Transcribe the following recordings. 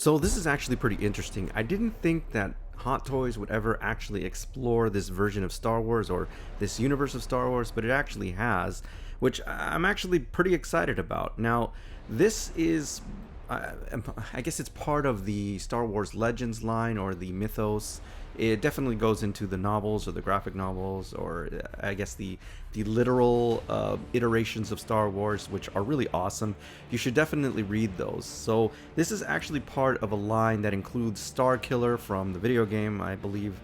So this is actually pretty interesting. I didn't think that Hot Toys would ever actually explore this version of Star Wars or this universe of Star Wars, but it actually has, which I'm actually pretty excited about. Now, this is, I guess it's part of the Star Wars Legends line or the mythos. It definitely goes into the novels or the graphic novels, or I guess the literal iterations of Star Wars, which are really awesome. You should definitely read those. So this is actually part of a line that includes Star Killer from the video game. I believe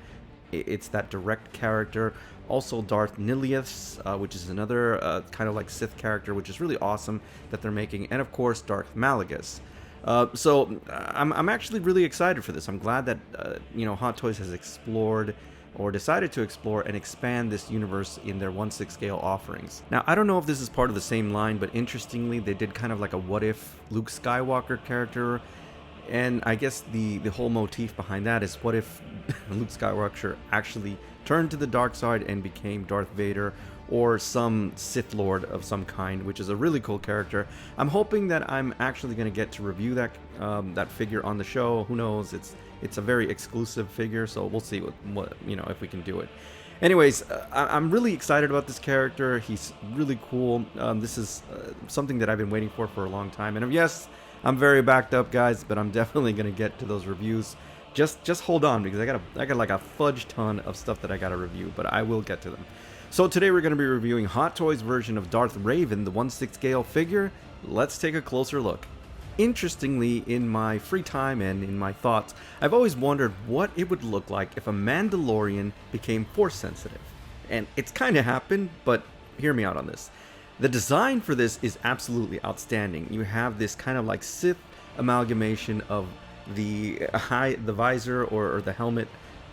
it's that direct character. Also Darth Nihilus, which is another kind of like Sith character, which is really awesome that they're making, and of course Darth Malgus. So I'm actually really excited for this. I'm glad that Hot Toys has explored or decided to explore and expand this universe in their 1/6 scale offerings. Now, I don't know if this is part of the same line, but interestingly, they did kind of like a what if Luke Skywalker character. And I guess the whole motif behind that is, what if Luke Skywalker actually turned to the dark side and became Darth Vader, or some Sith Lord of some kind, which is a really cool character. I'm hoping that I'm actually going to get to review that figure on the show. Who knows? It's a very exclusive figure, so we'll see what if we can do it. Anyways, I'm really excited about this character. He's really cool. This is something that I've been waiting for a long time. And yes, I'm very backed up, guys, but I'm definitely going to get to those reviews. Just hold on, because I got like a fudge ton of stuff that I got to review, but I will get to them. So today we're going to be reviewing Hot Toys version of Darth Revan, the 1/6 scale figure. Let's take a closer look. Interestingly, in my free time and in my thoughts, I've always wondered what it would look like if a Mandalorian became Force sensitive. And it's kind of happened, but hear me out on this. The design for this is absolutely outstanding. You have this kind of like Sith amalgamation of the visor or the helmet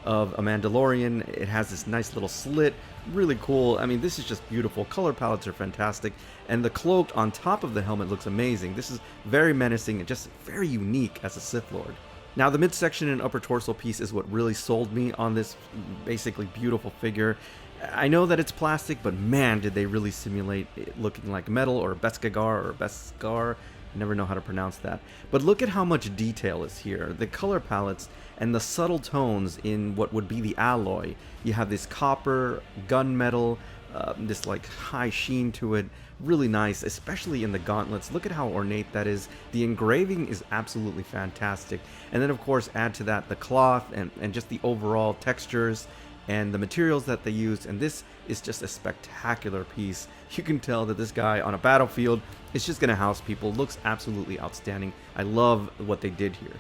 of a Mandalorian. It has this nice little slit, really cool. I mean, this is just beautiful. Color palettes are fantastic, and the cloak on top of the helmet looks amazing. This is very menacing and just very unique as a Sith Lord. Now, the midsection and upper torso piece is what really sold me on this basically beautiful figure. I know that it's plastic, but man, did they really simulate it looking like metal, or Beskar. I never know how to pronounce that. But look at how much detail is here. The color palettes and the subtle tones in what would be the alloy. You have this copper, gunmetal, this like high sheen to it. Really nice, especially in the gauntlets. Look at how ornate that is. The engraving is absolutely fantastic. And then of course add to that the cloth and just the overall textures and the materials that they used, and this is just a spectacular piece. You can tell that this guy on a battlefield is just going to house people. Looks absolutely outstanding. I love what they did here.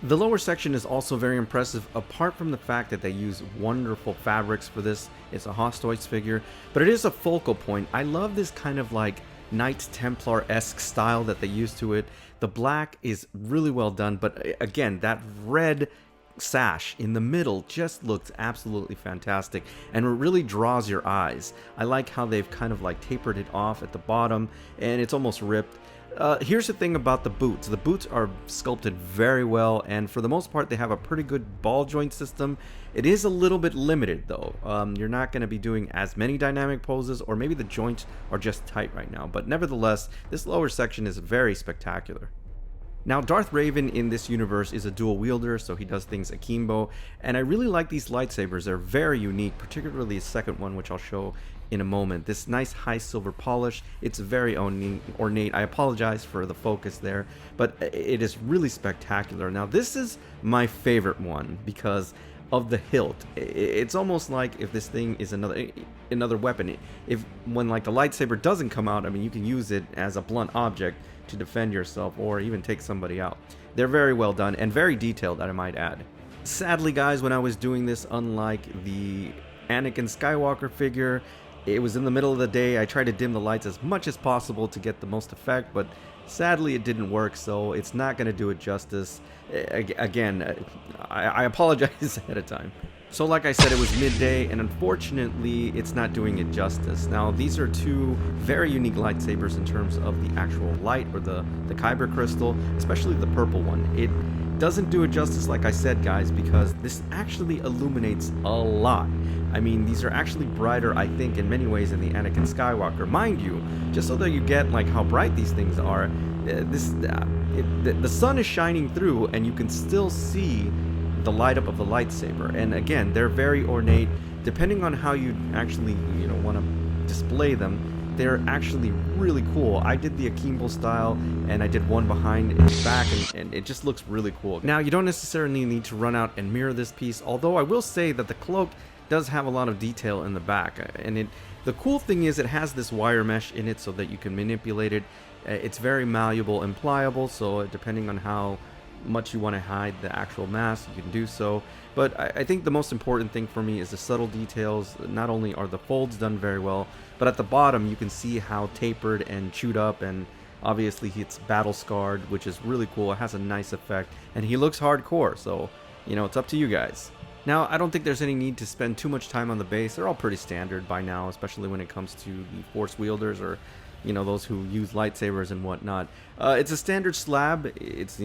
The lower section is also very impressive, apart from the fact that they use wonderful fabrics for this. It's a Hot Toys figure, but it is a focal point. I love this kind of like Knights Templar-esque style that they use to it. The black is really well done, but again, that red sash in the middle just looks absolutely fantastic, and it really draws your eyes. I like how they've kind of like tapered it off at the bottom, and it's almost ripped. Here's the thing about the boots. The boots are sculpted very well, and for the most part they have a pretty good ball joint system. It is a little bit limited though. You're not going to be doing as many dynamic poses, or maybe the joints are just tight right now, but nevertheless, this lower section is very spectacular. Now, Darth Revan in this universe is a dual wielder, so he does things akimbo, and I really like these lightsabers. They're very unique, particularly the second one, which I'll show in a moment. This nice high silver polish, it's very ornate. I apologize for the focus there, but it is really spectacular. Now, this is my favorite one because of the hilt. It's almost like if this thing is another weapon. When like the lightsaber doesn't come out, I mean, you can use it as a blunt object to defend yourself or even take somebody out. They're very well done and very detailed, I might add. Sadly, guys, when I was doing this, unlike the Anakin Skywalker figure, it was in the middle of the day. I tried to dim the lights as much as possible to get the most effect, but sadly it didn't work, so it's not going to do it justice. Again, I apologize ahead of time. So like I said, it was midday, and unfortunately it's not doing it justice. Now, these are two very unique lightsabers in terms of the actual light, or the kyber crystal, especially the purple one. It doesn't do it justice, like I said, guys, because this actually illuminates a lot. I mean, these are actually brighter, I think, in many ways than the Anakin Skywalker. Mind you, just so that you get like how bright these things are, the sun is shining through, and you can still see the light up of the lightsaber. And again, they're very ornate. Depending on how you actually want to display them, they're actually really cool. I did the akimbo style, and I did one behind in the back, and it just looks really cool. Now, you don't necessarily need to run out and mirror this piece, although I will say that the cloak does have a lot of detail in the back, and the cool thing is it has this wire mesh in it so that you can manipulate it. It's very malleable and pliable, so depending on how much you want to hide the actual mask, you can do so. But I think the most important thing for me is the subtle details. Not only are the folds done very well, but at the bottom you can see how tapered and chewed up, and obviously it's battle scarred, which is really cool. It has a nice effect, and he looks hardcore, so it's up to you guys. Now, I don't think there's any need to spend too much time on the base. They're all pretty standard by now, especially when it comes to the force wielders, or those who use lightsabers and whatnot. It's a standard slab. It's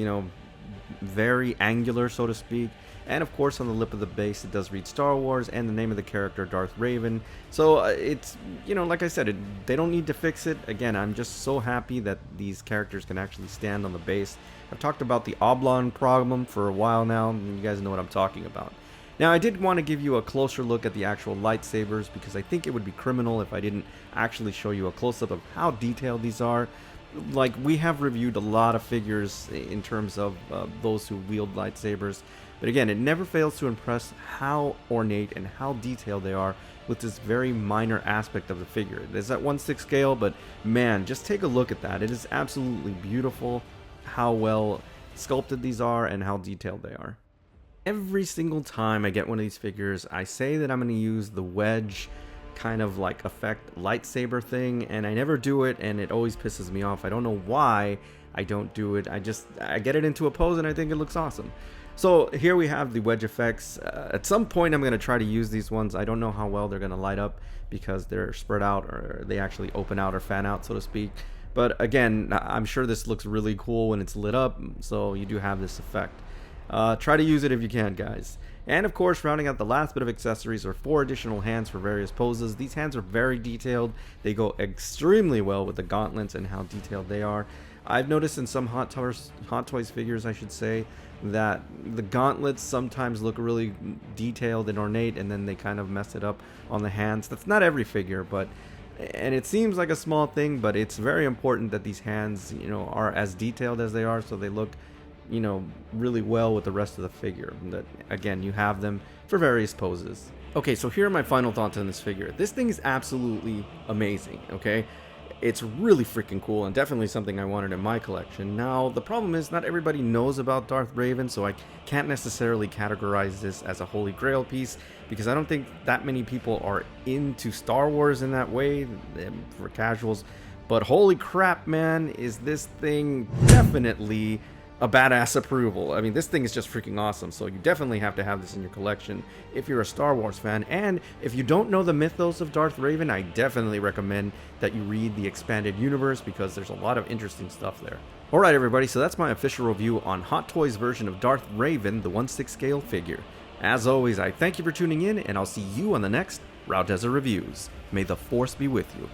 very angular, so to speak, and of course on the lip of the base it does read Star Wars and the name of the character, Darth Revan. So it's like I said, they don't need to fix it. Again, I'm just so happy that these characters can actually stand on the base. I've talked about the oblong problem for a while now, and you guys know what I'm talking about. Now, I did want to give you a closer look at the actual lightsabers, because I think it would be criminal if I didn't actually show you a close-up of how detailed these are. Like, we have reviewed a lot of figures in terms of those who wield lightsabers, but again, it never fails to impress how ornate and how detailed they are with this very minor aspect of the figure. It is at 1/6 scale, but man, just take a look at that. It is absolutely beautiful how well sculpted these are and how detailed they are. Every single time I get one of these figures, I say that I'm going to use the wedge kind of like effect lightsaber thing, and I never do it, and it always pisses me off. I don't know why I don't do it. I get it into a pose and I think it looks awesome. So here we have the wedge effects. At some point I'm going to try to use these ones. I don't know how well they're going to light up because they're spread out, or they actually open out or fan out, so to speak. But again, I'm sure this looks really cool when it's lit up, so you do have this effect. Try to use it if you can, guys. And of course, rounding out the last bit of accessories are 4 additional hands for various poses. These hands are very detailed. They go extremely well with the gauntlets and how detailed they are. I've noticed in some Hot Toys figures, I should say, that the gauntlets sometimes look really detailed and ornate, and then they kind of mess it up on the hands. That's not every figure, and it seems like a small thing, but it's very important that these hands, are as detailed as they are, so they look really well with the rest of the figure. That, again, you have them for various poses. Okay, so here are my final thoughts on this figure. This thing is absolutely amazing, okay? It's really freaking cool, and definitely something I wanted in my collection. Now, the problem is not everybody knows about Darth Revan, so I can't necessarily categorize this as a holy grail piece, because I don't think that many people are into Star Wars in that way, for casuals. But holy crap, man, is this thing definitely a badass approval. I mean, this thing is just freaking awesome, so you definitely have to have this in your collection if you're a Star Wars fan. And if you don't know the mythos of Darth Revan, I definitely recommend that you read the expanded universe, because there's a lot of interesting stuff there. Alright everybody, so that's my official review on Hot Toys version of Darth Revan, the 1/6 scale figure. As always, I thank you for tuning in, and I'll see you on the next Raw Desert Reviews. May the Force be with you.